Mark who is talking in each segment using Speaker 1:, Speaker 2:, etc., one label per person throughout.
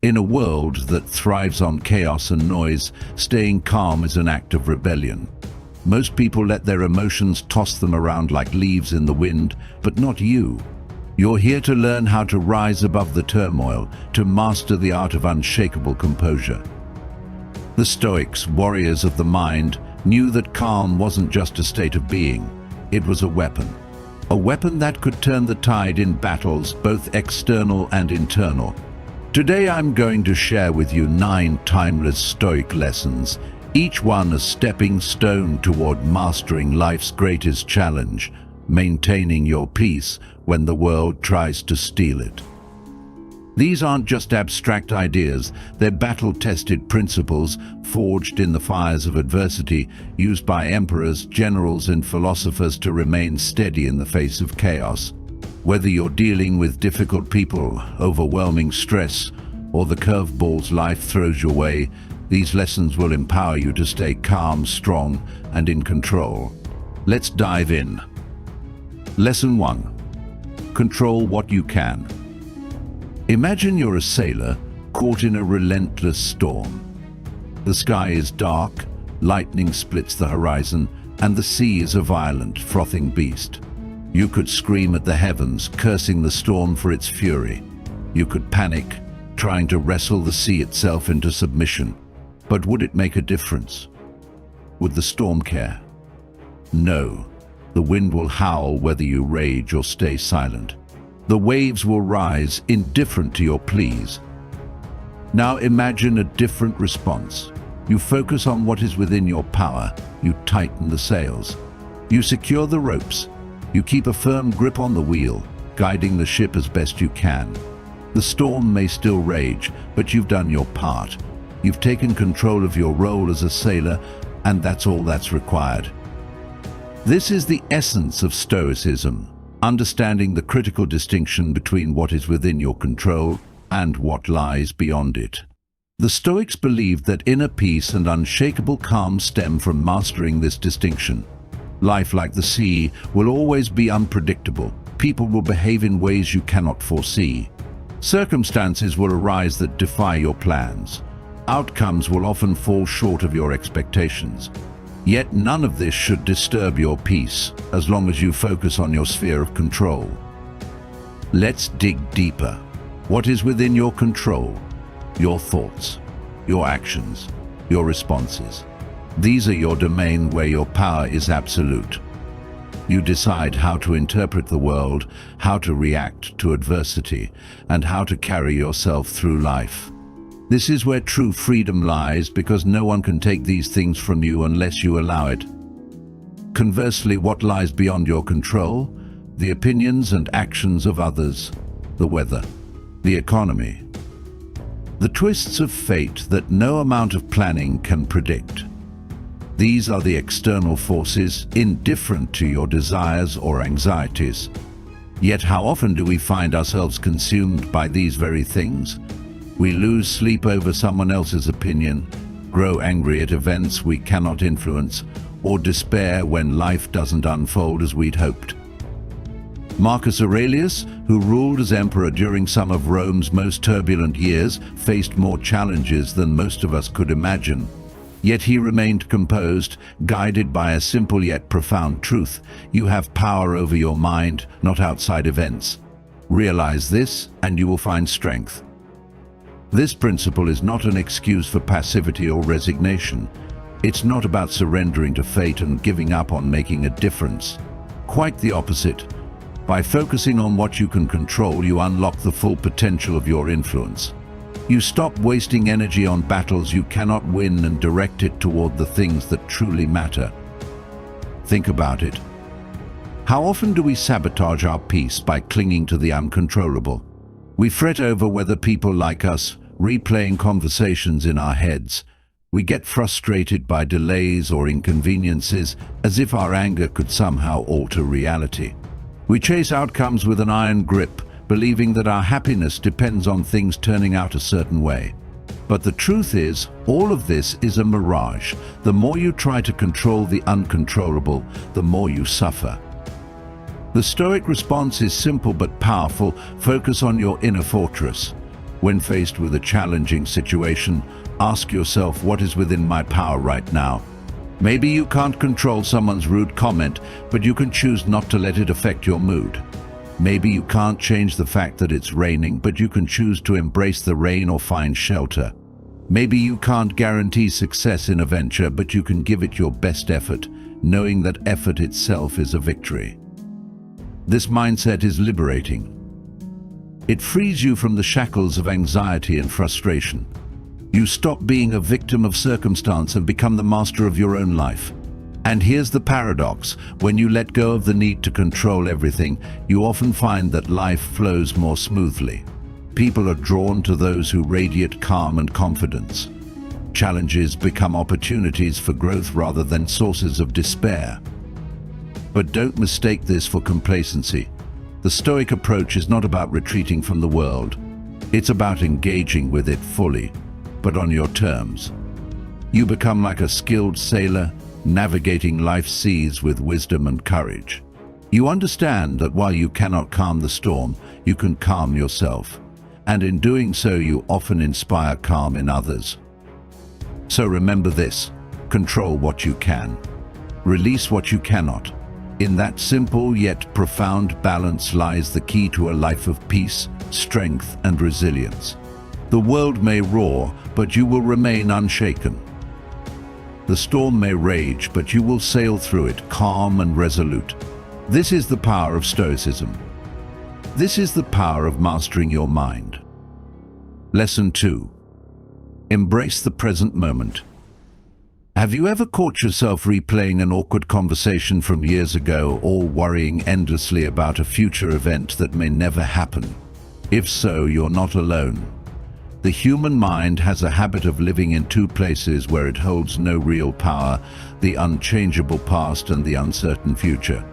Speaker 1: In a world that thrives on chaos and noise, staying calm is an act of rebellion. Most people let their emotions toss them around like leaves in the wind, but not you. You're here to learn how to rise above the turmoil, to master the art of unshakable composure. The Stoics, warriors of the mind, knew that calm wasn't just a state of being, it was a weapon. A weapon that could turn the tide in battles, both external and internal. Today I'm going to share with you 9 timeless Stoic lessons, each one a stepping stone toward mastering life's greatest challenge, maintaining your peace when the world tries to steal it. These aren't just abstract ideas, they're battle-tested principles forged in the fires of adversity, used by emperors, generals, and philosophers to remain steady in the face of chaos. Whether you're dealing with difficult people, overwhelming stress, or the curveballs life throws your way, these lessons will empower you to stay calm, strong, and in control. Let's dive in. Lesson 1. Control what you can. Imagine you're a sailor caught in a relentless storm. The sky is dark, lightning splits the horizon, and the sea is a violent, frothing beast. You could scream at the heavens, cursing the storm for its fury. You could panic, trying to wrestle the sea itself into submission. But would it make a difference? Would the storm care? No. The wind will howl whether you rage or stay silent. The waves will rise, indifferent to your pleas. Now imagine a different response. You focus on what is within your power. You tighten the sails. You secure the ropes. You keep a firm grip on the wheel, guiding the ship as best you can. The storm may still rage, but you've done your part. You've taken control of your role as a sailor, and that's all that's required. This is the essence of Stoicism, understanding the critical distinction between what is within your control and what lies beyond it. The Stoics believed that inner peace and unshakable calm stem from mastering this distinction. Life, like the sea, will always be unpredictable. People will behave in ways you cannot foresee. Circumstances will arise that defy your plans. Outcomes will often fall short of your expectations. Yet none of this should disturb your peace, as long as you focus on your sphere of control. Let's dig deeper. What is within your control? Your thoughts, your actions, your responses. These are your domain where your power is absolute. You decide how to interpret the world, how to react to adversity, and how to carry yourself through life. This is where true freedom lies, because no one can take these things from you unless you allow it. Conversely, what lies beyond your control? The opinions and actions of others, the weather, the economy, the twists of fate that no amount of planning can predict. These are the external forces, indifferent to your desires or anxieties. Yet how often do we find ourselves consumed by these very things? We lose sleep over someone else's opinion, grow angry at events we cannot influence, or despair when life doesn't unfold as we'd hoped. Marcus Aurelius, who ruled as emperor during some of Rome's most turbulent years, faced more challenges than most of us could imagine. Yet he remained composed, guided by a simple yet profound truth: you have power over your mind, not outside events. Realize this, and you will find strength. This principle is not an excuse for passivity or resignation. It's not about surrendering to fate and giving up on making a difference. Quite the opposite. By focusing on what you can control, you unlock the full potential of your influence. You stop wasting energy on battles you cannot win and direct it toward the things that truly matter. Think about it. How often do we sabotage our peace by clinging to the uncontrollable? We fret over whether people like us, replaying conversations in our heads. We get frustrated by delays or inconveniences, as if our anger could somehow alter reality. We chase outcomes with an iron grip, believing that our happiness depends on things turning out a certain way. But the truth is, all of this is a mirage. The more you try to control the uncontrollable, the more you suffer. The Stoic response is simple but powerful. Focus on your inner fortress. When faced with a challenging situation, ask yourself, what is within my power right now? Maybe you can't control someone's rude comment, but you can choose not to let it affect your mood. Maybe you can't change the fact that it's raining, but you can choose to embrace the rain or find shelter. Maybe you can't guarantee success in a venture, but you can give it your best effort, knowing that effort itself is a victory. This mindset is liberating. It frees you from the shackles of anxiety and frustration. You stop being a victim of circumstance and become the master of your own life. And here's the paradox: when you let go of the need to control everything, you often find that life flows more smoothly. People are drawn to those who radiate calm and confidence. Challenges become opportunities for growth rather than sources of despair. But don't mistake this for complacency. The Stoic approach is not about retreating from the world. It's about engaging with it fully, but on your terms. You become like a skilled sailor, navigating life's seas with wisdom and courage. You understand that while you cannot calm the storm, you can calm yourself. And in doing so, you often inspire calm in others. So remember this: control what you can. Release what you cannot. In that simple yet profound balance lies the key to a life of peace, strength, and resilience. The world may roar, but you will remain unshaken. The storm may rage, but you will sail through it, calm and resolute. This is the power of Stoicism. This is the power of mastering your mind. Lesson 2. Embrace the present moment. Have you ever caught yourself replaying an awkward conversation from years ago, or worrying endlessly about a future event that may never happen? If so, you're not alone. The human mind has a habit of living in two places where it holds no real power: the unchangeable past and the uncertain future.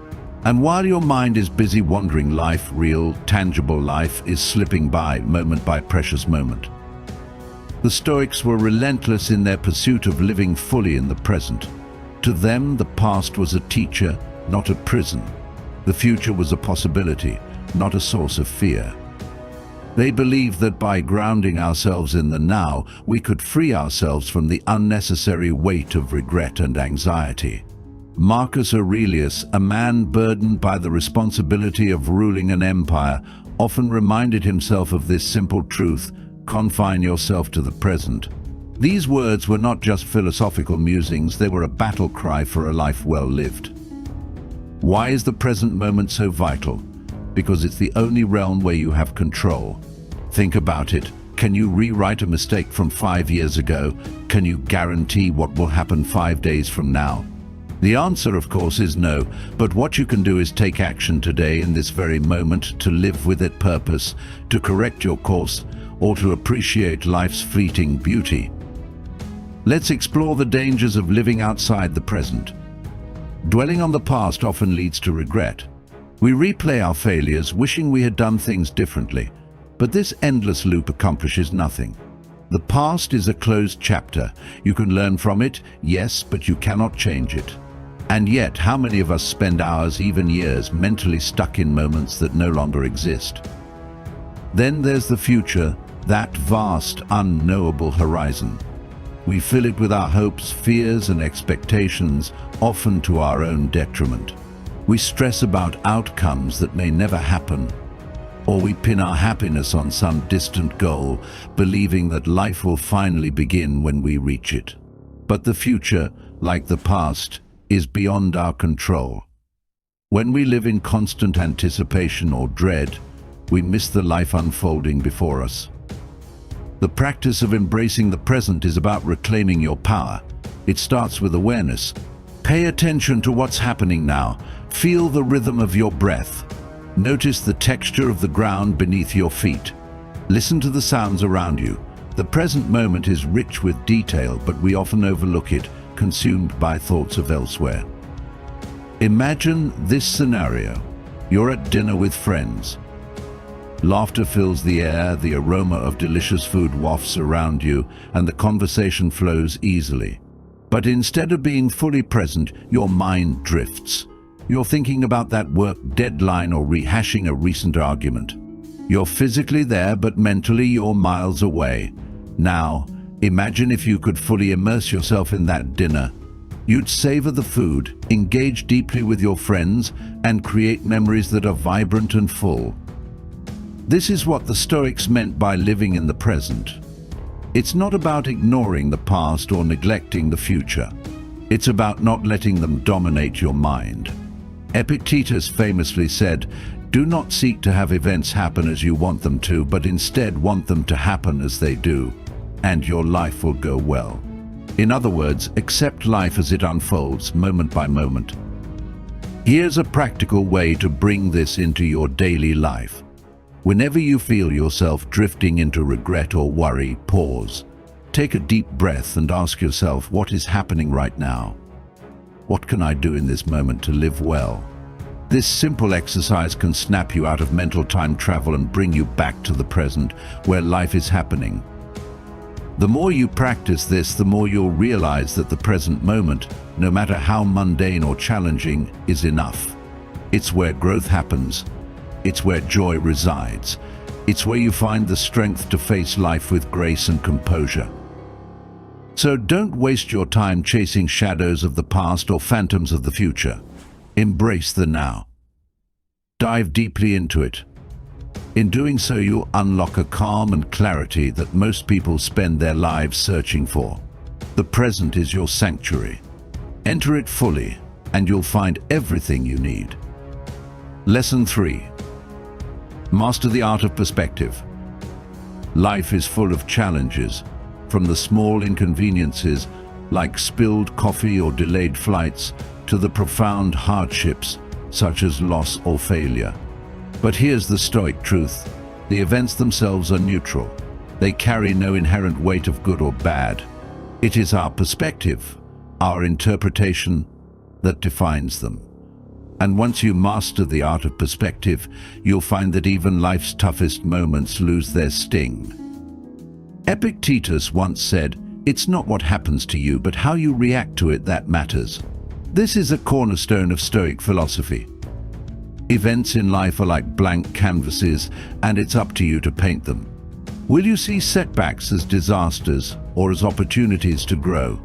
Speaker 1: And while your mind is busy wandering, life, real, tangible life, is slipping by, moment by precious moment. The Stoics were relentless in their pursuit of living fully in the present. To them, the past was a teacher, not a prison. The future was a possibility, not a source of fear. They believed that by grounding ourselves in the now, we could free ourselves from the unnecessary weight of regret and anxiety. Marcus Aurelius, a man burdened by the responsibility of ruling an empire, often reminded himself of this simple truth: confine yourself to the present. These words were not just philosophical musings, they were a battle cry for a life well lived. Why is the present moment so vital? Because it's the only realm where you have control. Think about it. Can you rewrite a mistake from 5 years ago? Can you guarantee what will happen 5 days from now? The answer, of course, is no, but what you can do is take action today, in this very moment, to live with it purpose, to correct your course, or to appreciate life's fleeting beauty. Let's explore the dangers of living outside the present. Dwelling on the past often leads to regret. We replay our failures, wishing we had done things differently. But this endless loop accomplishes nothing. The past is a closed chapter. You can learn from it, yes, but you cannot change it. And yet, how many of us spend hours, even years, mentally stuck in moments that no longer exist? Then there's the future, that vast, unknowable horizon. We fill it with our hopes, fears, and expectations, often to our own detriment. We stress about outcomes that may never happen, or we pin our happiness on some distant goal, believing that life will finally begin when we reach it. But the future, like the past, is beyond our control. When we live in constant anticipation or dread, we miss the life unfolding before us. The practice of embracing the present is about reclaiming your power. It starts with awareness. Pay attention to what's happening now. Feel the rhythm of your breath. Notice the texture of the ground beneath your feet. Listen to the sounds around you. The present moment is rich with detail, but we often overlook it, consumed by thoughts of elsewhere. Imagine this scenario. You're at dinner with friends. Laughter fills the air, the aroma of delicious food wafts around you, and the conversation flows easily. But instead of being fully present, your mind drifts. You're thinking about that work deadline or rehashing a recent argument. You're physically there, but mentally you're miles away. Now, imagine if you could fully immerse yourself in that dinner. You'd savor the food, engage deeply with your friends, and create memories that are vibrant and full. This is what the Stoics meant by living in the present. It's not about ignoring the past or neglecting the future. It's about not letting them dominate your mind. Epictetus famously said, "Do not seek to have events happen as you want them to, but instead want them to happen as they do, and your life will go well." In other words, accept life as it unfolds, moment by moment. Here's a practical way to bring this into your daily life. Whenever you feel yourself drifting into regret or worry, pause. Take a deep breath and ask yourself, what is happening right now? What can I do in this moment to live well? This simple exercise can snap you out of mental time travel and bring you back to the present, where life is happening. The more you practice this, the more you'll realize that the present moment, no matter how mundane or challenging, is enough. It's where growth happens. It's where joy resides. It's where you find the strength to face life with grace and composure. So don't waste your time chasing shadows of the past or phantoms of the future. Embrace the now. Dive deeply into it. In doing so, you'll unlock a calm and clarity that most people spend their lives searching for. The present is your sanctuary. Enter it fully, and you'll find everything you need. Lesson 3. Master the art of perspective. Life is full of challenges, from the small inconveniences like spilled coffee or delayed flights to the profound hardships such as loss or failure. But here's the Stoic truth. The events themselves are neutral. They carry no inherent weight of good or bad. It is our perspective, our interpretation, that defines them. And once you master the art of perspective, you'll find that even life's toughest moments lose their sting. Epictetus once said, "It's not what happens to you, but how you react to it that matters." This is a cornerstone of Stoic philosophy. Events in life are like blank canvases, and it's up to you to paint them. Will you see setbacks as disasters or as opportunities to grow?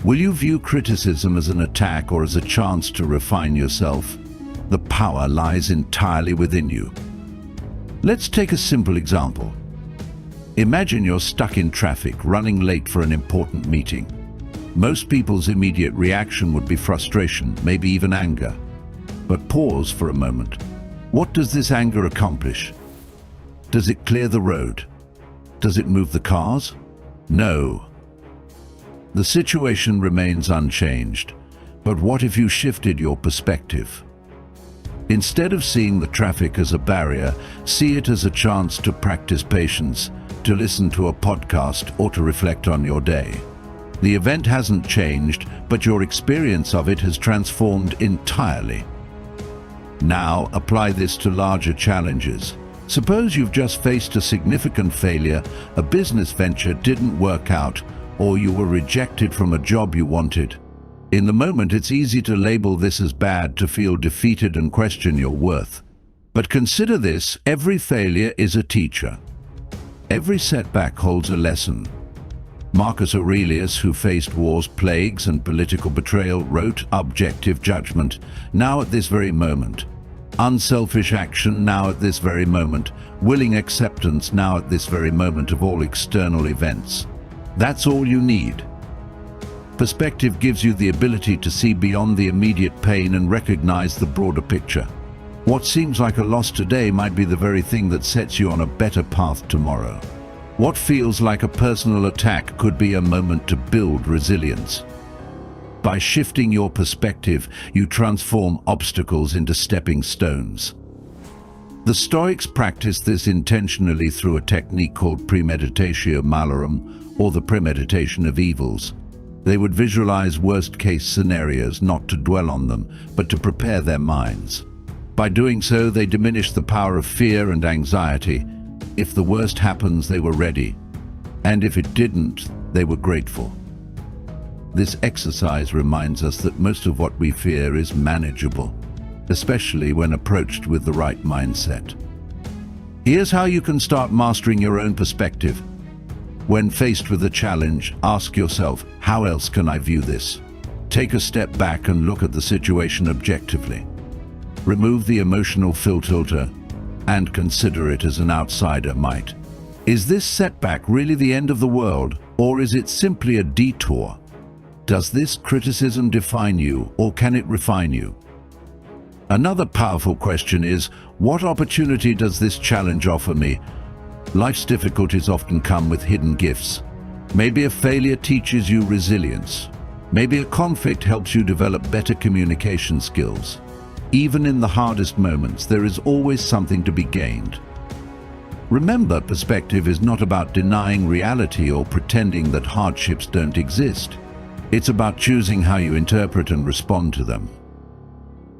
Speaker 1: Will you view criticism as an attack or as a chance to refine yourself? The power lies entirely within you. Let's take a simple example. Imagine you're stuck in traffic, running late for an important meeting. Most people's immediate reaction would be frustration, maybe even anger. But pause for a moment. What does this anger accomplish? Does it clear the road? Does it move the cars? No. The situation remains unchanged. But what if you shifted your perspective? Instead of seeing the traffic as a barrier, see it as a chance to practice patience, to listen to a podcast, or to reflect on your day. The event hasn't changed, but your experience of it has transformed entirely. Now, apply this to larger challenges. Suppose you've just faced a significant failure, a business venture didn't work out, or you were rejected from a job you wanted. In the moment, it's easy to label this as bad, to feel defeated and question your worth. But consider this: every failure is a teacher. Every setback holds a lesson. Marcus Aurelius, who faced wars, plagues, and political betrayal, wrote, "Objective judgment, now at this very moment. Unselfish action, now at this very moment. Willing acceptance, now at this very moment of all external events." That's all you need. Perspective gives you the ability to see beyond the immediate pain and recognize the broader picture. What seems like a loss today might be the very thing that sets you on a better path tomorrow. What feels like a personal attack could be a moment to build resilience. By shifting your perspective, you transform obstacles into stepping stones. The Stoics practiced this intentionally through a technique called premeditatio malorum, or the premeditation of evils. They would visualize worst-case scenarios, not to dwell on them, but to prepare their minds. By doing so, they diminished the power of fear and anxiety. If the worst happens, they were ready. And if it didn't, they were grateful. This exercise reminds us that most of what we fear is manageable, especially when approached with the right mindset. Here's how you can start mastering your own perspective. When faced with a challenge, ask yourself, how else can I view this? Take a step back and look at the situation objectively. Remove the emotional filter and consider it as an outsider might. Is this setback really the end of the world, or is it simply a detour? Does this criticism define you, or can it refine you? Another powerful question is, what opportunity does this challenge offer me? Life's difficulties often come with hidden gifts. Maybe a failure teaches you resilience. Maybe a conflict helps you develop better communication skills. Even in the hardest moments, there is always something to be gained. Remember, perspective is not about denying reality or pretending that hardships don't exist. It's about choosing how you interpret and respond to them.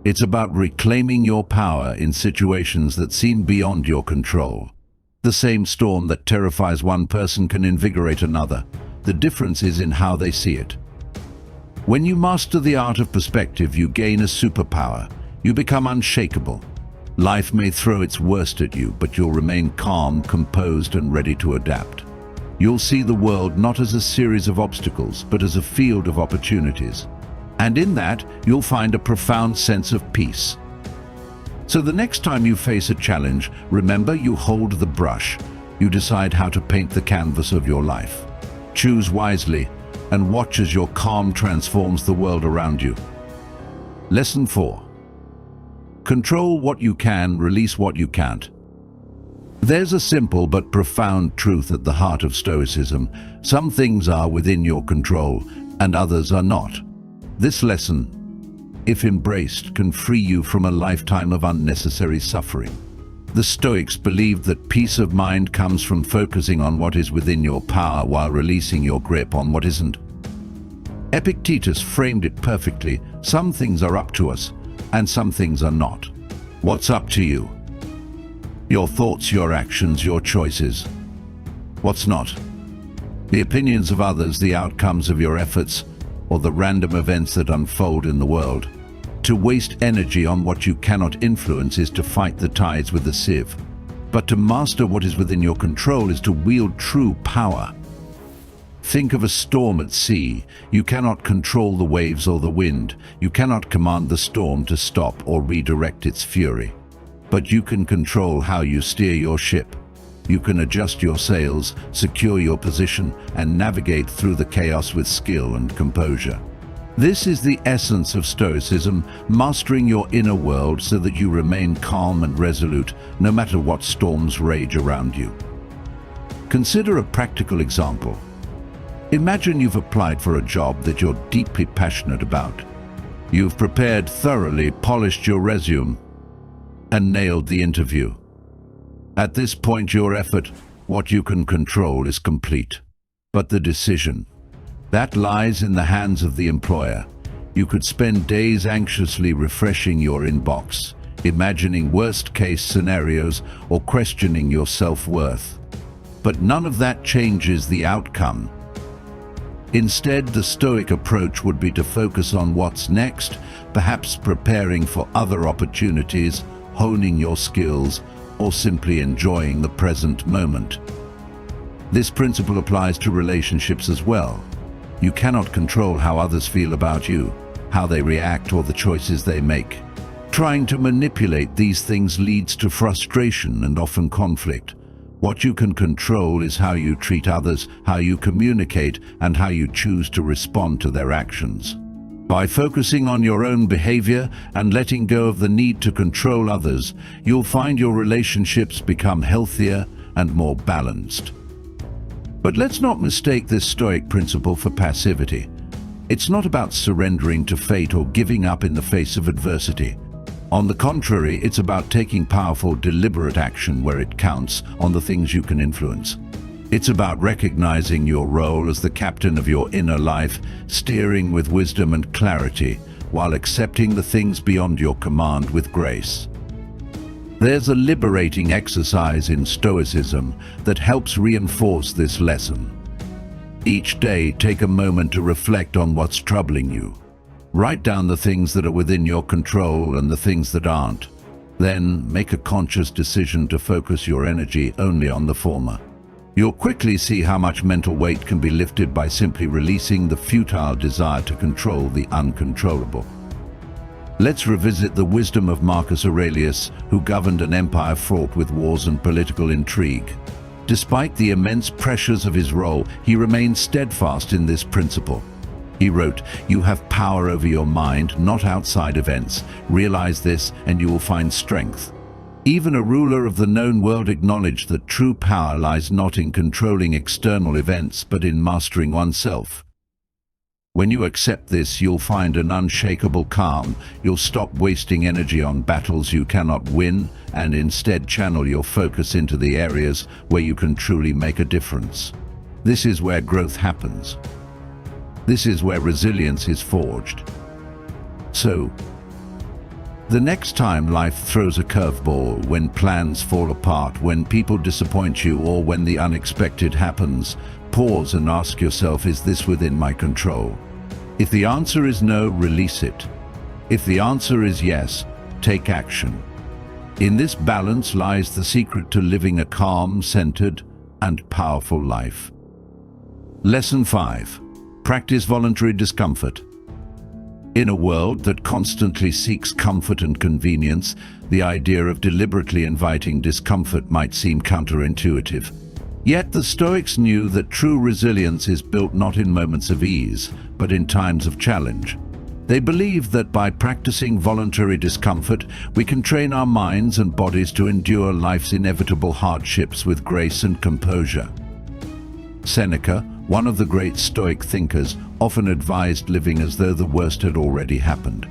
Speaker 1: It's about reclaiming your power in situations that seem beyond your control. The same storm that terrifies one person can invigorate another. The difference is in how they see it. When you master the art of perspective, you gain a superpower. You become unshakable. Life may throw its worst at you, but you'll remain calm, composed, and ready to adapt. You'll see the world not as a series of obstacles, but as a field of opportunities. And in that, you'll find a profound sense of peace. So the next time you face a challenge, remember, you hold the brush. You decide how to paint the canvas of your life. Choose wisely and watch as your calm transforms the world around you. Lesson 4. Control what you can, release what you can't. There's a simple but profound truth at the heart of Stoicism. Some things are within your control and others are not. This lesson, if embraced, can free you from a lifetime of unnecessary suffering. The Stoics believed that peace of mind comes from focusing on what is within your power while releasing your grip on what isn't. Epictetus framed it perfectly. Some things are up to us, and some things are not. What's up to you? Your thoughts, your actions, your choices. What's not? The opinions of others, the outcomes of your efforts, or the random events that unfold in the world. To waste energy on what you cannot influence is to fight the tides with a sieve. But to master what is within your control is to wield true power. Think of a storm at sea. You cannot control the waves or the wind. You cannot command the storm to stop or redirect its fury. But you can control how you steer your ship. You can adjust your sails, secure your position, and navigate through the chaos with skill and composure. This is the essence of Stoicism, mastering your inner world so that you remain calm and resolute no matter what storms rage around you. Consider a practical example. Imagine you've applied for a job that you're deeply passionate about. You've prepared thoroughly, polished your resume, and nailed the interview. At this point, your effort, what you can control, is complete. But the decision, that lies in the hands of the employer. You could spend days anxiously refreshing your inbox, imagining worst-case scenarios or questioning your self-worth. But none of that changes the outcome. Instead, the Stoic approach would be to focus on what's next, perhaps preparing for other opportunities, honing your skills, or simply enjoying the present moment. This principle applies to relationships as well. You cannot control how others feel about you, how they react, or the choices they make. Trying to manipulate these things leads to frustration and often conflict. What you can control is how you treat others, how you communicate, and how you choose to respond to their actions. By focusing on your own behavior and letting go of the need to control others, you'll find your relationships become healthier and more balanced. But let's not mistake this Stoic principle for passivity. It's not about surrendering to fate or giving up in the face of adversity. On the contrary, it's about taking powerful, deliberate action where it counts on the things you can influence. It's about recognizing your role as the captain of your inner life, steering with wisdom and clarity, while accepting the things beyond your command with grace. There's a liberating exercise in Stoicism that helps reinforce this lesson. Each day, take a moment to reflect on what's troubling you. Write down the things that are within your control and the things that aren't. Then make a conscious decision to focus your energy only on the former. You'll quickly see how much mental weight can be lifted by simply releasing the futile desire to control the uncontrollable. Let's revisit the wisdom of Marcus Aurelius, who governed an empire fraught with wars and political intrigue. Despite the immense pressures of his role, he remained steadfast in this principle. He wrote, "You have power over your mind, not outside events. Realize this and you will find strength." Even a ruler of the known world acknowledged that true power lies not in controlling external events, but in mastering oneself. When you accept this, you'll find an unshakable calm. You'll stop wasting energy on battles you cannot win, and instead channel your focus into the areas where you can truly make a difference. This is where growth happens. This is where resilience is forged. So, the next time life throws a curveball, when plans fall apart, when people disappoint you, or when the unexpected happens, pause and ask yourself, is this within my control? If the answer is no, release it. If the answer is yes, take action. In this balance lies the secret to living a calm, centered, and powerful life. Lesson 5. Practice voluntary discomfort. In a world that constantly seeks comfort and convenience, the idea of deliberately inviting discomfort might seem counterintuitive. Yet the Stoics knew that true resilience is built not in moments of ease, but in times of challenge. They believed that by practicing voluntary discomfort, we can train our minds and bodies to endure life's inevitable hardships with grace and composure. Seneca, one of the great Stoic thinkers, often advised living as though the worst had already happened.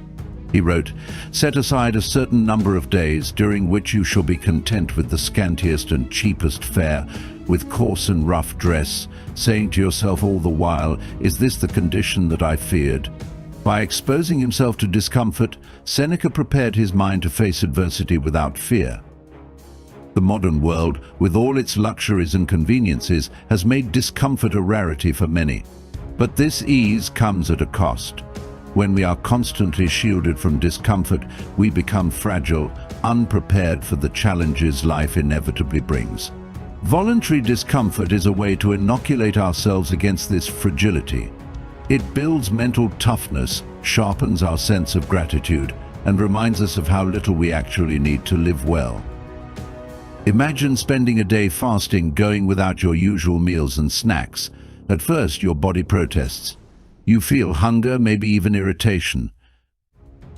Speaker 1: He wrote, "Set aside a certain number of days during which you shall be content with the scantiest and cheapest fare, with coarse and rough dress, saying to yourself all the while, is this the condition that I feared?" By exposing himself to discomfort, Seneca prepared his mind to face adversity without fear. The modern world, with all its luxuries and conveniences, has made discomfort a rarity for many. But this ease comes at a cost. When we are constantly shielded from discomfort, we become fragile, unprepared for the challenges life inevitably brings. Voluntary discomfort is a way to inoculate ourselves against this fragility. It builds mental toughness, sharpens our sense of gratitude, and reminds us of how little we actually need to live well. Imagine spending a day fasting, going without your usual meals and snacks. At first, your body protests. You feel hunger, maybe even irritation.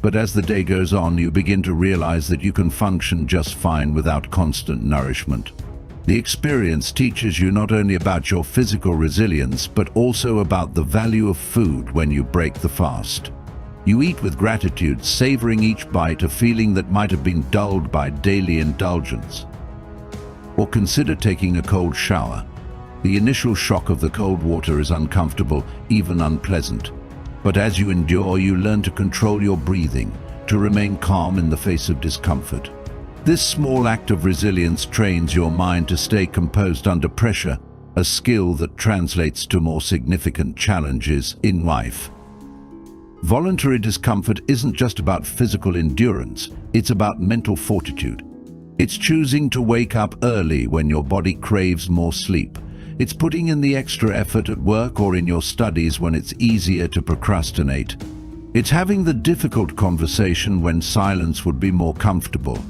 Speaker 1: But as the day goes on, you begin to realize that you can function just fine without constant nourishment. The experience teaches you not only about your physical resilience, but also about the value of food when you break the fast. You eat with gratitude, savoring each bite, a feeling that might have been dulled by daily indulgence. Or consider taking a cold shower. The initial shock of the cold water is uncomfortable, even unpleasant. But as you endure, you learn to control your breathing, to remain calm in the face of discomfort. This small act of resilience trains your mind to stay composed under pressure, a skill that translates to more significant challenges in life. Voluntary discomfort isn't just about physical endurance, it's about mental fortitude. It's choosing to wake up early when your body craves more sleep. It's putting in the extra effort at work or in your studies when it's easier to procrastinate. It's having the difficult conversation when silence would be more comfortable.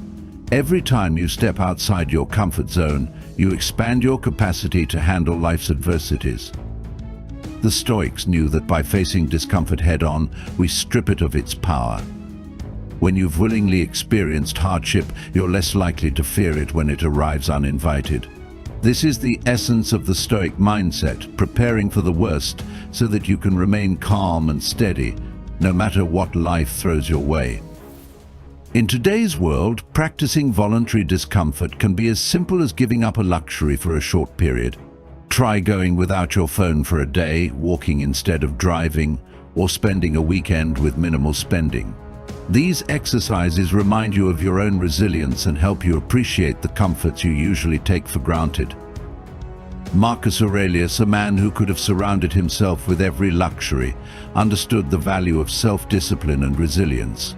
Speaker 1: Every time you step outside your comfort zone, you expand your capacity to handle life's adversities. The Stoics knew that by facing discomfort head-on, we strip it of its power. When you've willingly experienced hardship, you're less likely to fear it when it arrives uninvited. This is the essence of the Stoic mindset, preparing for the worst so that you can remain calm and steady, no matter what life throws your way. In today's world, practicing voluntary discomfort can be as simple as giving up a luxury for a short period. Try going without your phone for a day, walking instead of driving, or spending a weekend with minimal spending. These exercises remind you of your own resilience and help you appreciate the comforts you usually take for granted. Marcus Aurelius, a man who could have surrounded himself with every luxury, understood the value of self-discipline and resilience.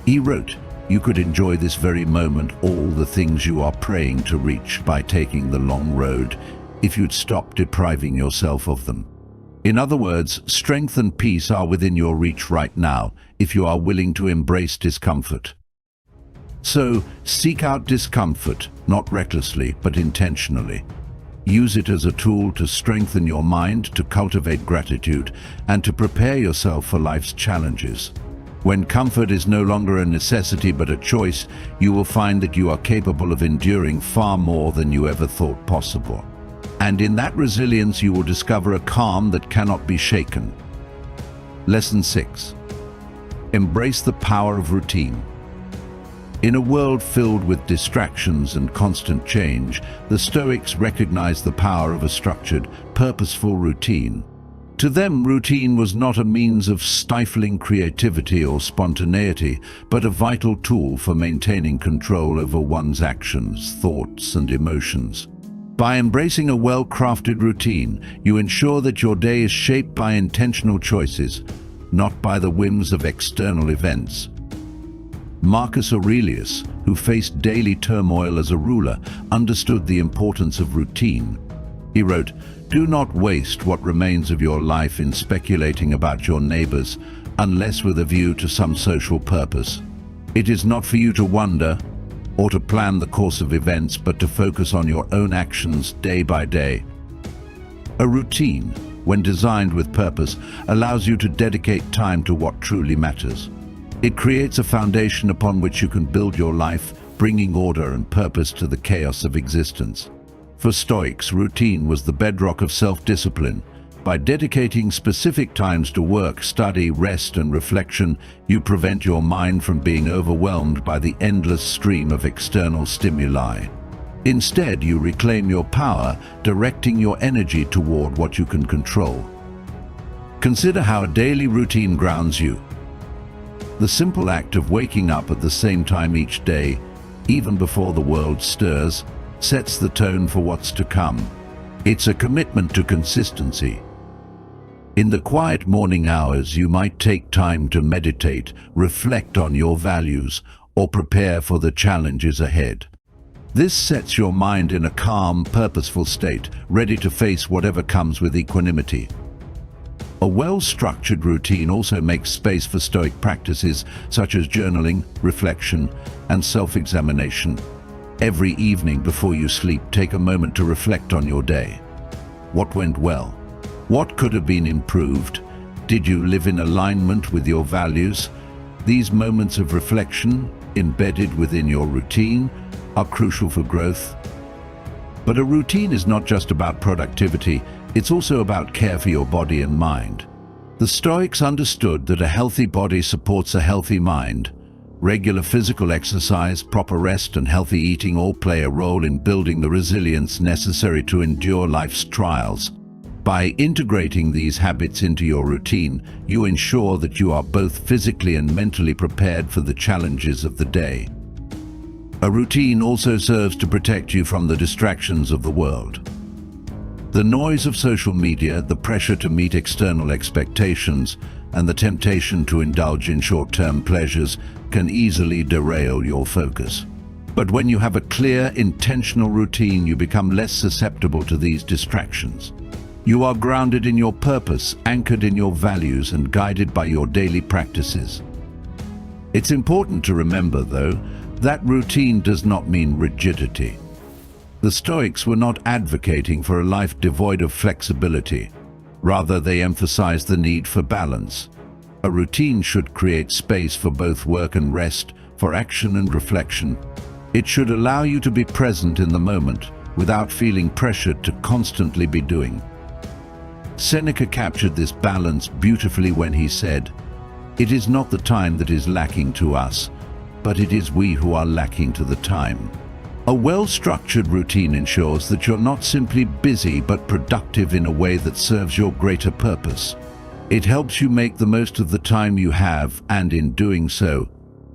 Speaker 1: He wrote, You could enjoy this very moment all the things you are praying to reach by taking the long road, if you'd stop depriving yourself of them. In other words, strength and peace are within your reach right now, if you are willing to embrace discomfort. So, seek out discomfort, not recklessly, but intentionally. Use it as a tool to strengthen your mind, to cultivate gratitude, and to prepare yourself for life's challenges. When comfort is no longer a necessity but a choice, you will find that you are capable of enduring far more than you ever thought possible. And in that resilience you will discover a calm that cannot be shaken. Lesson 6. Embrace the power of routine. In a world filled with distractions and constant change, the Stoics recognized the power of a structured, purposeful routine. To them, routine was not a means of stifling creativity or spontaneity, but a vital tool for maintaining control over one's actions, thoughts, and emotions. By embracing a well-crafted routine, you ensure that your day is shaped by intentional choices, not by the whims of external events. Marcus Aurelius, who faced daily turmoil as a ruler, understood the importance of routine. He wrote, "Do not waste what remains of your life in speculating about your neighbors, unless with a view to some social purpose. It is not for you to wonder or to plan the course of events, but to focus on your own actions day by day." A routine, when designed with purpose, allows you to dedicate time to what truly matters. It creates a foundation upon which you can build your life, bringing order and purpose to the chaos of existence. For Stoics, routine was the bedrock of self-discipline. By dedicating specific times to work, study, rest, and reflection, you prevent your mind from being overwhelmed by the endless stream of external stimuli. Instead, you reclaim your power, directing your energy toward what you can control. Consider how a daily routine grounds you. The simple act of waking up at the same time each day, even before the world stirs, sets the tone for what's to come. It's a commitment to consistency. In the quiet morning hours, you might take time to meditate, reflect on your values, or prepare for the challenges ahead. This sets your mind in a calm, purposeful state, ready to face whatever comes with equanimity. A well-structured routine also makes space for Stoic practices such as journaling, reflection, and self-examination. Every evening before you sleep, take a moment to reflect on your day. What went well? What could have been improved? Did you live in alignment with your values? These moments of reflection, embedded within your routine, are crucial for growth. But a routine is not just about productivity, it's also about care for your body and mind. The Stoics understood that a healthy body supports a healthy mind. Regular physical exercise, proper rest, and healthy eating all play a role in building the resilience necessary to endure life's trials. By integrating these habits into your routine, you ensure that you are both physically and mentally prepared for the challenges of the day. A routine also serves to protect you from the distractions of the world. The noise of social media, the pressure to meet external expectations, and the temptation to indulge in short-term pleasures can easily derail your focus. But when you have a clear, intentional routine, you become less susceptible to these distractions. You are grounded in your purpose, anchored in your values, and guided by your daily practices. It's important to remember, though, that routine does not mean rigidity. The Stoics were not advocating for a life devoid of flexibility. Rather, they emphasized the need for balance. A routine should create space for both work and rest, for action and reflection. It should allow you to be present in the moment, without feeling pressured to constantly be doing. Seneca captured this balance beautifully when he said, "It is not the time that is lacking to us, but it is we who are lacking to the time." A well-structured routine ensures that you're not simply busy but productive in a way that serves your greater purpose. It helps you make the most of the time you have, and in doing so,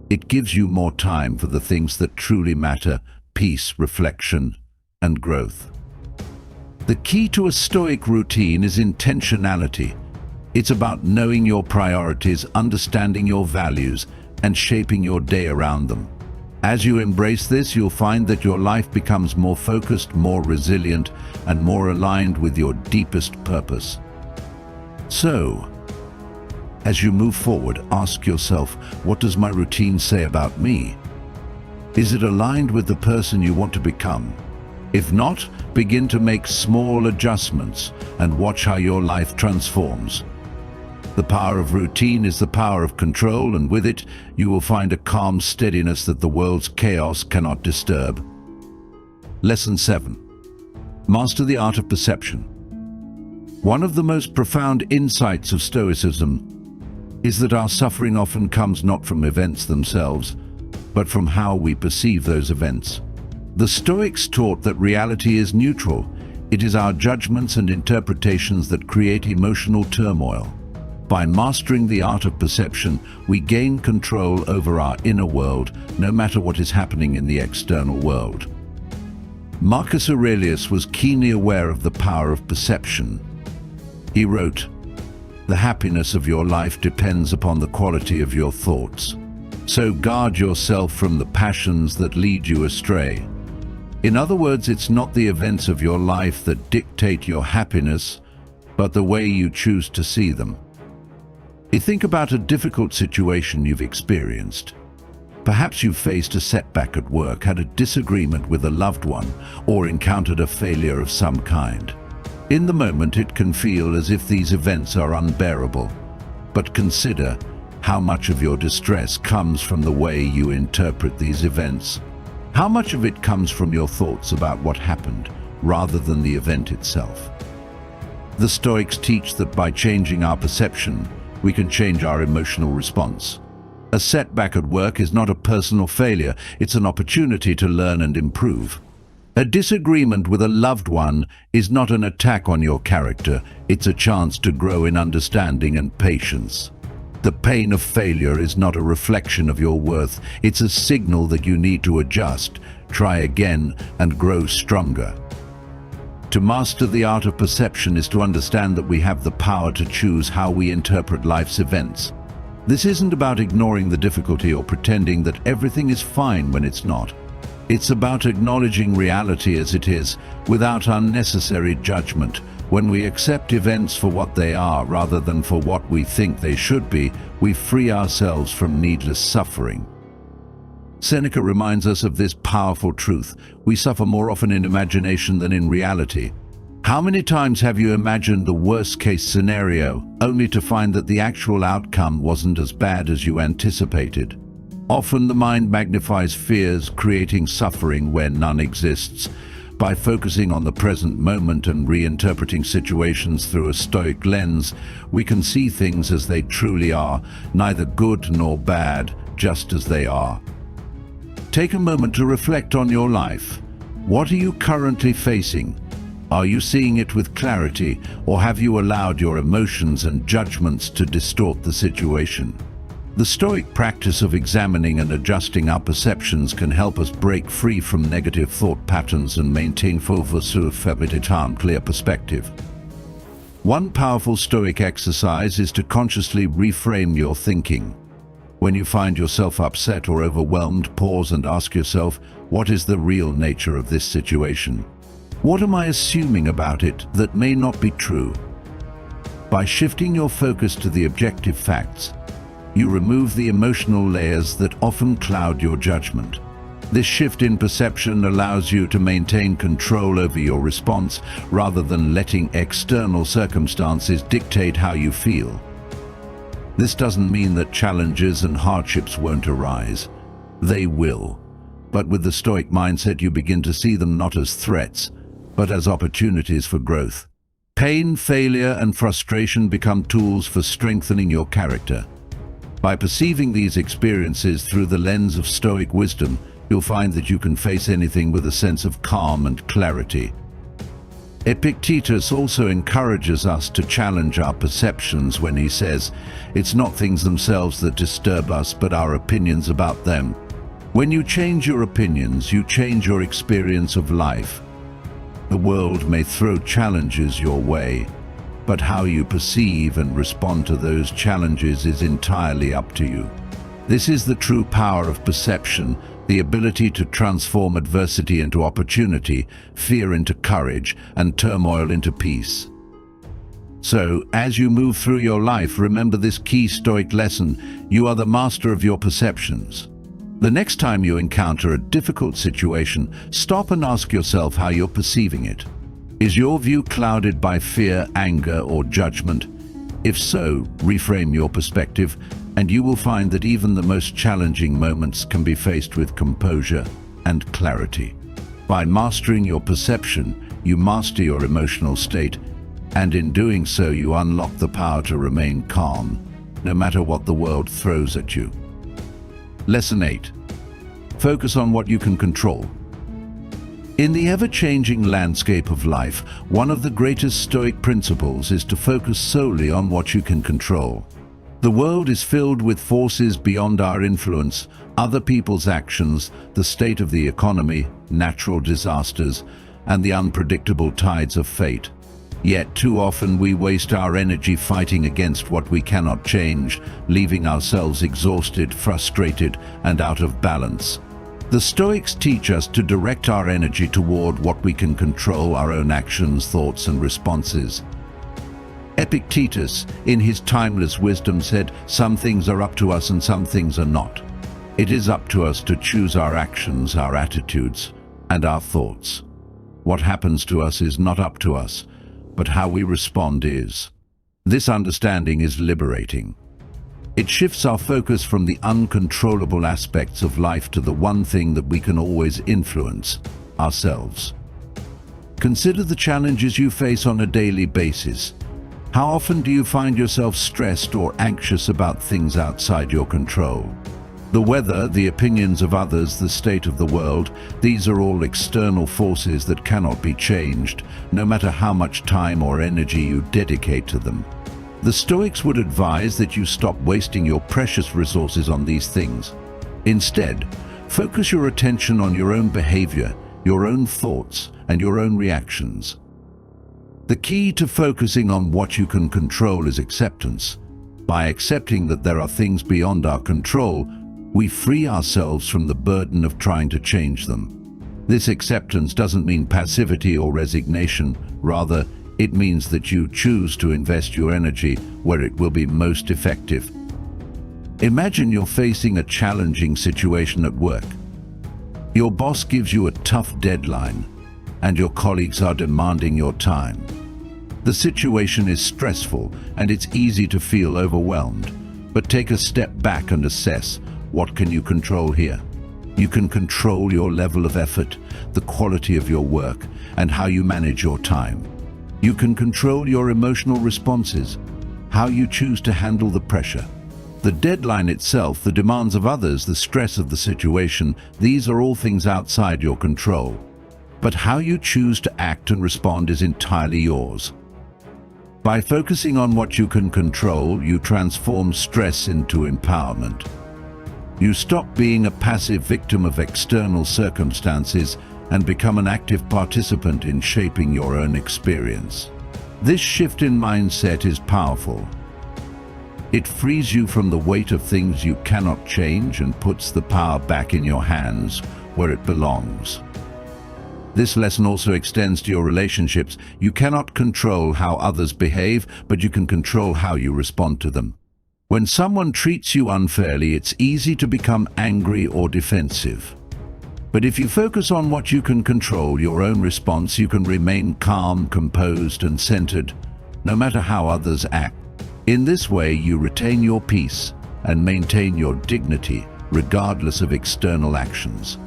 Speaker 1: it gives you more time for the things that truly matter: peace, reflection, and growth. The key to a Stoic routine is intentionality. It's about knowing your priorities, understanding your values, and shaping your day around them. As you embrace this, you'll find that your life becomes more focused, more resilient, and more aligned with your deepest purpose. So, as you move forward, ask yourself, what does my routine say about me? Is it aligned with the person you want to become? If not, begin to make small adjustments and watch how your life transforms. The power of routine is the power of control, and with it, you will find a calm steadiness that the world's chaos cannot disturb. Lesson 7. Master the art of perception. One of the most profound insights of Stoicism is that our suffering often comes not from events themselves, but from how we perceive those events. The Stoics taught that reality is neutral. It is our judgments and interpretations that create emotional turmoil. By mastering the art of perception, we gain control over our inner world, no matter what is happening in the external world. Marcus Aurelius was keenly aware of the power of perception. He wrote, "The happiness of your life depends upon the quality of your thoughts. So guard yourself from the passions that lead you astray." In other words, it's not the events of your life that dictate your happiness, but the way you choose to see them. Think about a difficult situation you've experienced. Perhaps you've faced a setback at work, had a disagreement with a loved one, or encountered a failure of some kind. In the moment, it can feel as if these events are unbearable. But consider how much of your distress comes from the way you interpret these events. How much of it comes from your thoughts about what happened, rather than the event itself? The Stoics teach that by changing our perception, we can change our emotional response. A setback at work is not a personal failure, it's an opportunity to learn and improve. A disagreement with a loved one is not an attack on your character, it's a chance to grow in understanding and patience. The pain of failure is not a reflection of your worth, it's a signal that you need to adjust, try again, and grow stronger. To master the art of perception is to understand that we have the power to choose how we interpret life's events. This isn't about ignoring the difficulty or pretending that everything is fine when it's not. It's about acknowledging reality as it is, without unnecessary judgment. When we accept events for what they are rather than for what we think they should be, we free ourselves from needless suffering. Seneca reminds us of this powerful truth. We suffer more often in imagination than in reality. How many times have you imagined the worst-case scenario, only to find that the actual outcome wasn't as bad as you anticipated? Often the mind magnifies fears, creating suffering where none exists. By focusing on the present moment and reinterpreting situations through a Stoic lens, we can see things as they truly are, neither good nor bad, just as they are. Take a moment to reflect on your life. What are you currently facing? Are you seeing it with clarity, or have you allowed your emotions and judgments to distort the situation? The Stoic practice of examining and adjusting our perceptions can help us break free from negative thought patterns and maintain clear perspective. One powerful Stoic exercise is to consciously reframe your thinking. When you find yourself upset or overwhelmed, pause and ask yourself, what is the real nature of this situation? What am I assuming about it that may not be true? By shifting your focus to the objective facts, you remove the emotional layers that often cloud your judgment. This shift in perception allows you to maintain control over your response rather than letting external circumstances dictate how you feel. This doesn't mean that challenges and hardships won't arise. They will. But with the Stoic mindset, you begin to see them not as threats, but as opportunities for growth. Pain, failure, and frustration become tools for strengthening your character. By perceiving these experiences through the lens of Stoic wisdom, you'll find that you can face anything with a sense of calm and clarity. Epictetus also encourages us to challenge our perceptions when he says, "It's not things themselves that disturb us, but our opinions about them." When you change your opinions, you change your experience of life. The world may throw challenges your way, but how you perceive and respond to those challenges is entirely up to you. This is the true power of perception, the ability to transform adversity into opportunity, fear into courage, and turmoil into peace. So, as you move through your life, remember this key Stoic lesson: you are the master of your perceptions. The next time you encounter a difficult situation, stop and ask yourself how you're perceiving it. Is your view clouded by fear, anger, or judgment? If so, reframe your perspective, and you will find that even the most challenging moments can be faced with composure and clarity. By mastering your perception, you master your emotional state, and in doing so you unlock the power to remain calm, no matter what the world throws at you. Lesson 8. Focus on what you can control. In the ever-changing landscape of life, one of the greatest Stoic principles is to focus solely on what you can control. The world is filled with forces beyond our influence: other people's actions, the state of the economy, natural disasters, and the unpredictable tides of fate. Yet too often we waste our energy fighting against what we cannot change, leaving ourselves exhausted, frustrated, and out of balance. The Stoics teach us to direct our energy toward what we can control: our own actions, thoughts, and responses. Epictetus, in his timeless wisdom, said, "Some things are up to us and some things are not." It is up to us to choose our actions, our attitudes, and our thoughts. What happens to us is not up to us, but how we respond is. This understanding is liberating. It shifts our focus from the uncontrollable aspects of life to the one thing that we can always influence: ourselves. Consider the challenges you face on a daily basis. How often do you find yourself stressed or anxious about things outside your control? The weather, the opinions of others, the state of the world, these are all external forces that cannot be changed, no matter how much time or energy you dedicate to them. The Stoics would advise that you stop wasting your precious resources on these things. Instead, focus your attention on your own behavior, your own thoughts, and your own reactions. The key to focusing on what you can control is acceptance. By accepting that there are things beyond our control, we free ourselves from the burden of trying to change them. This acceptance doesn't mean passivity or resignation. Rather, it means that you choose to invest your energy where it will be most effective. Imagine you're facing a challenging situation at work. Your boss gives you a tough deadline, and your colleagues are demanding your time. The situation is stressful, and it's easy to feel overwhelmed. But take a step back and assess: what can you control here? You can control your level of effort, the quality of your work, and how you manage your time. You can control your emotional responses, how you choose to handle the pressure. The deadline itself, the demands of others, the stress of the situation, these are all things outside your control. But how you choose to act and respond is entirely yours. By focusing on what you can control, you transform stress into empowerment. You stop being a passive victim of external circumstances and become an active participant in shaping your own experience. This shift in mindset is powerful. It frees you from the weight of things you cannot change and puts the power back in your hands, where it belongs. This lesson also extends to your relationships. You cannot control how others behave, but you can control how you respond to them. When someone treats you unfairly, it's easy to become angry or defensive. But if you focus on what you can control, your own response, you can remain calm, composed, and centered, no matter how others act. In this way, you retain your peace and maintain your dignity, regardless of external actions.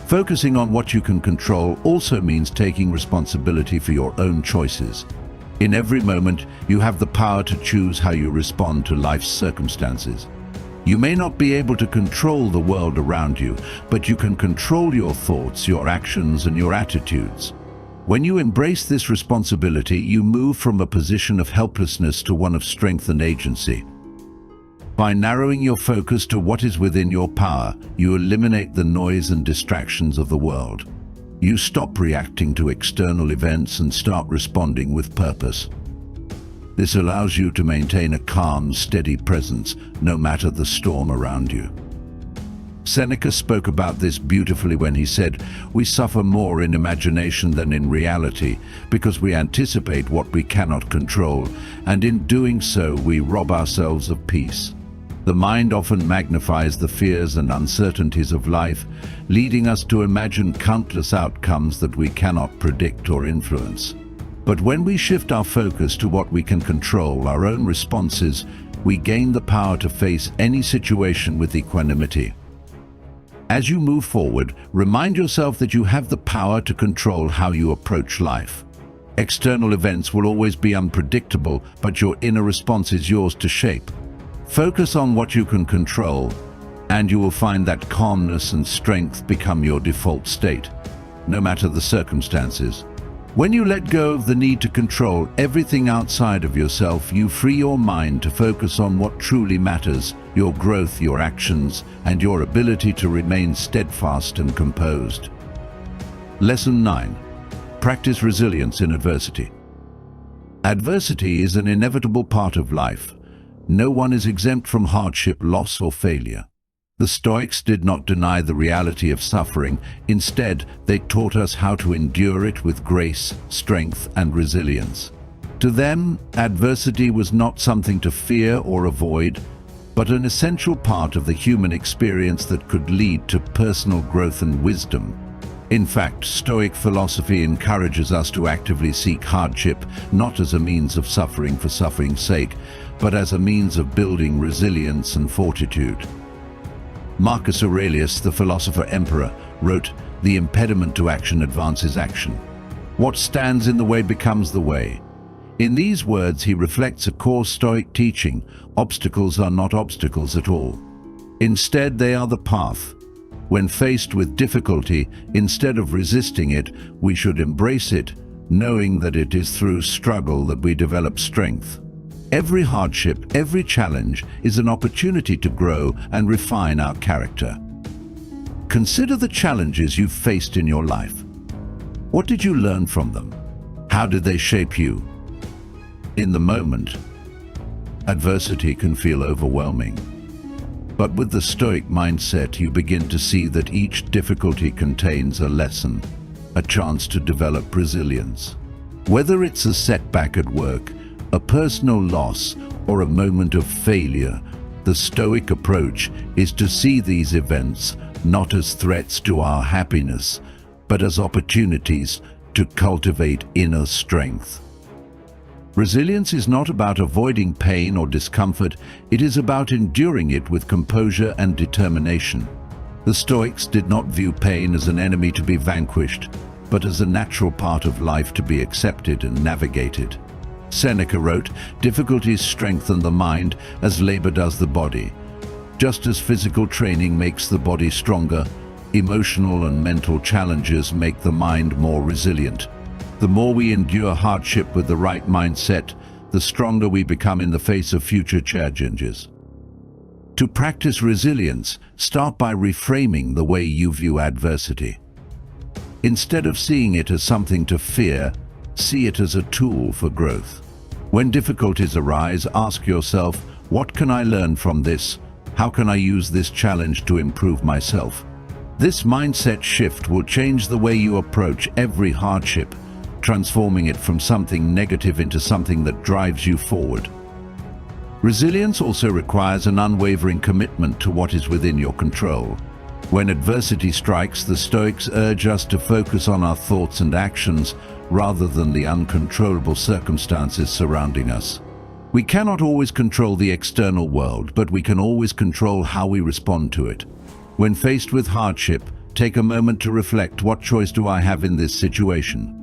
Speaker 1: Focusing on what you can control also means taking responsibility for your own choices. In every moment, you have the power to choose how you respond to life's circumstances. You may not be able to control the world around you, but you can control your thoughts, your actions, and your attitudes. When you embrace this responsibility, you move from a position of helplessness to one of strength and agency. By narrowing your focus to what is within your power, you eliminate the noise and distractions of the world. You stop reacting to external events and start responding with purpose. This allows you to maintain a calm, steady presence, no matter the storm around you. Seneca spoke about this beautifully when he said, "We suffer more in imagination than in reality, because we anticipate what we cannot control, and in doing so we rob ourselves of peace." The mind often magnifies the fears and uncertainties of life, leading us to imagine countless outcomes that we cannot predict or influence. But when we shift our focus to what we can control, our own responses, we gain the power to face any situation with equanimity. As you move forward, remind yourself that you have the power to control how you approach life. External events will always be unpredictable, but your inner response is yours to shape. Focus on what you can control, and you will find that calmness and strength become your default state, no matter the circumstances. When you let go of the need to control everything outside of yourself, you free your mind to focus on what truly matters: your growth, your actions, and your ability to remain steadfast and composed. Lesson 9. Practice resilience in adversity. Adversity is an inevitable part of life. No one is exempt from hardship, loss, or failure. The Stoics did not deny the reality of suffering. Instead, they taught us how to endure it with grace, strength, and resilience. To them, adversity was not something to fear or avoid, but an essential part of the human experience that could lead to personal growth and wisdom. In fact, Stoic philosophy encourages us to actively seek hardship, not as a means of suffering for suffering's sake, but as a means of building resilience and fortitude. Marcus Aurelius, the philosopher-emperor, wrote, "The impediment to action advances action. What stands in the way becomes the way." In these words, he reflects a core Stoic teaching: obstacles are not obstacles at all. Instead, they are the path. When faced with difficulty, instead of resisting it, we should embrace it, knowing that it is through struggle that we develop strength. Every hardship, every challenge is an opportunity to grow and refine our character. Consider the challenges you've faced in your life. What did you learn from them? How did they shape you? In the moment, adversity can feel overwhelming. But with the Stoic mindset, you begin to see that each difficulty contains a lesson, a chance to develop resilience. Whether it's a setback at work, a personal loss, or a moment of failure, the Stoic approach is to see these events not as threats to our happiness, but as opportunities to cultivate inner strength. Resilience is not about avoiding pain or discomfort, it is about enduring it with composure and determination. The Stoics did not view pain as an enemy to be vanquished, but as a natural part of life to be accepted and navigated. Seneca wrote, "Difficulties strengthen the mind as labor does the body." Just as physical training makes the body stronger, emotional and mental challenges make the mind more resilient. The more we endure hardship with the right mindset, the stronger we become in the face of future challenges. To practice resilience, start by reframing the way you view adversity. Instead of seeing it as something to fear, see it as a tool for growth. When difficulties arise, ask yourself, what can I learn from this? How can I use this challenge to improve myself? This mindset shift will change the way you approach every hardship, transforming it from something negative into something that drives you forward. Resilience also requires an unwavering commitment to what is within your control. When adversity strikes, the Stoics urge us to focus on our thoughts and actions rather than the uncontrollable circumstances surrounding us. We cannot always control the external world, but we can always control how we respond to it. When faced with hardship, take a moment to reflect, what choice do I have in this situation?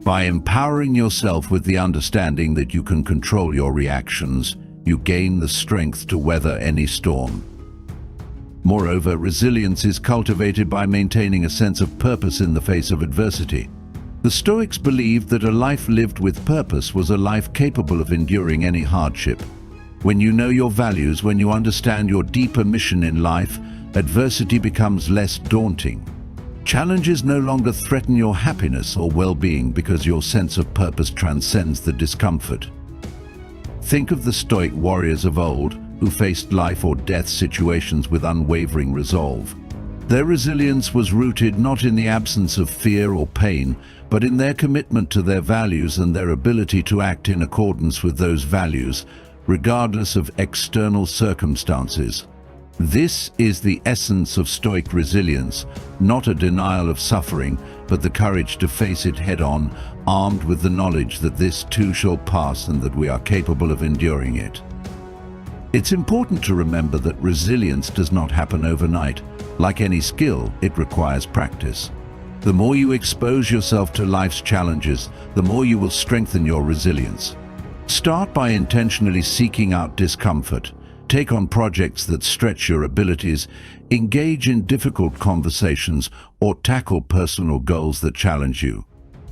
Speaker 1: By empowering yourself with the understanding that you can control your reactions, you gain the strength to weather any storm. Moreover, resilience is cultivated by maintaining a sense of purpose in the face of adversity. The Stoics believed that a life lived with purpose was a life capable of enduring any hardship. When you know your values, when you understand your deeper mission in life, adversity becomes less daunting. Challenges no longer threaten your happiness or well-being because your sense of purpose transcends the discomfort. Think of the Stoic warriors of old who faced life or death situations with unwavering resolve. Their resilience was rooted not in the absence of fear or pain, but in their commitment to their values and their ability to act in accordance with those values, regardless of external circumstances. This is the essence of Stoic resilience, not a denial of suffering, but the courage to face it head-on, armed with the knowledge that this too shall pass and that we are capable of enduring it. It's important to remember that resilience does not happen overnight. Like any skill, it requires practice. The more you expose yourself to life's challenges, the more you will strengthen your resilience. Start by intentionally seeking out discomfort. Take on projects that stretch your abilities, engage in difficult conversations, or tackle personal goals that challenge you.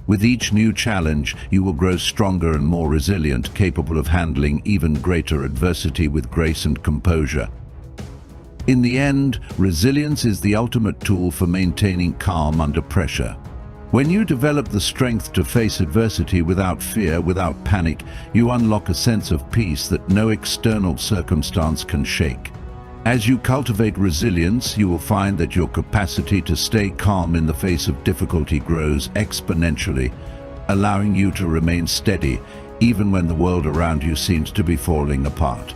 Speaker 1: With each new challenge, you will grow stronger and more resilient, capable of handling even greater adversity with grace and composure. In the end, resilience is the ultimate tool for maintaining calm under pressure. When you develop the strength to face adversity without fear, without panic, you unlock a sense of peace that no external circumstance can shake. As you cultivate resilience, you will find that your capacity to stay calm in the face of difficulty grows exponentially, allowing you to remain steady even when the world around you seems to be falling apart.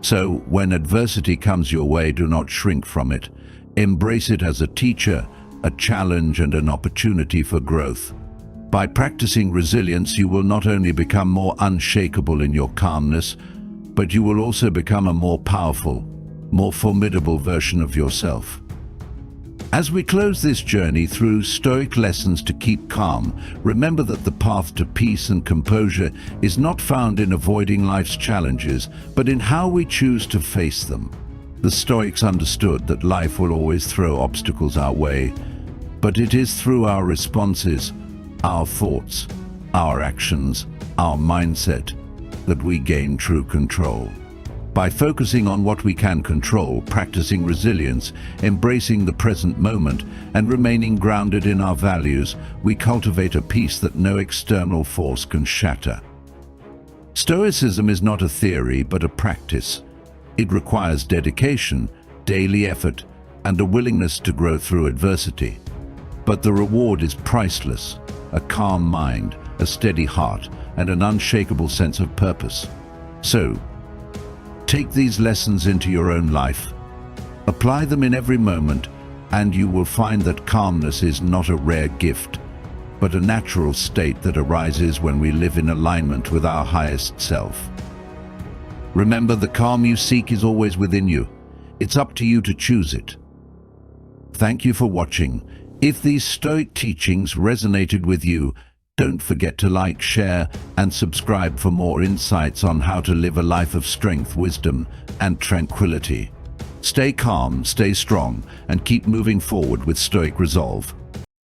Speaker 1: So, when adversity comes your way, do not shrink from it. Embrace it as a teacher, a challenge, and an opportunity for growth. By practicing resilience, you will not only become more unshakable in your calmness, but you will also become a more powerful, more formidable version of yourself. As we close this journey through Stoic lessons to keep calm, remember that the path to peace and composure is not found in avoiding life's challenges, but in how we choose to face them. The Stoics understood that life will always throw obstacles our way, but it is through our responses, our thoughts, our actions, our mindset, that we gain true control. By focusing on what we can control, practicing resilience, embracing the present moment, and remaining grounded in our values, we cultivate a peace that no external force can shatter. Stoicism is not a theory, but a practice. It requires dedication, daily effort, and a willingness to grow through adversity. But the reward is priceless: a calm mind, a steady heart, and an unshakable sense of purpose. So, take these lessons into your own life. Apply them in every moment, and you will find that calmness is not a rare gift, but a natural state that arises when we live in alignment with our highest self. Remember, the calm you seek is always within you. It's up to you to choose it. Thank you for watching. If these Stoic teachings resonated with you, don't forget to like, share, and subscribe for more insights on how to live a life of strength, wisdom, and tranquility. Stay calm, stay strong, and keep moving forward with Stoic resolve.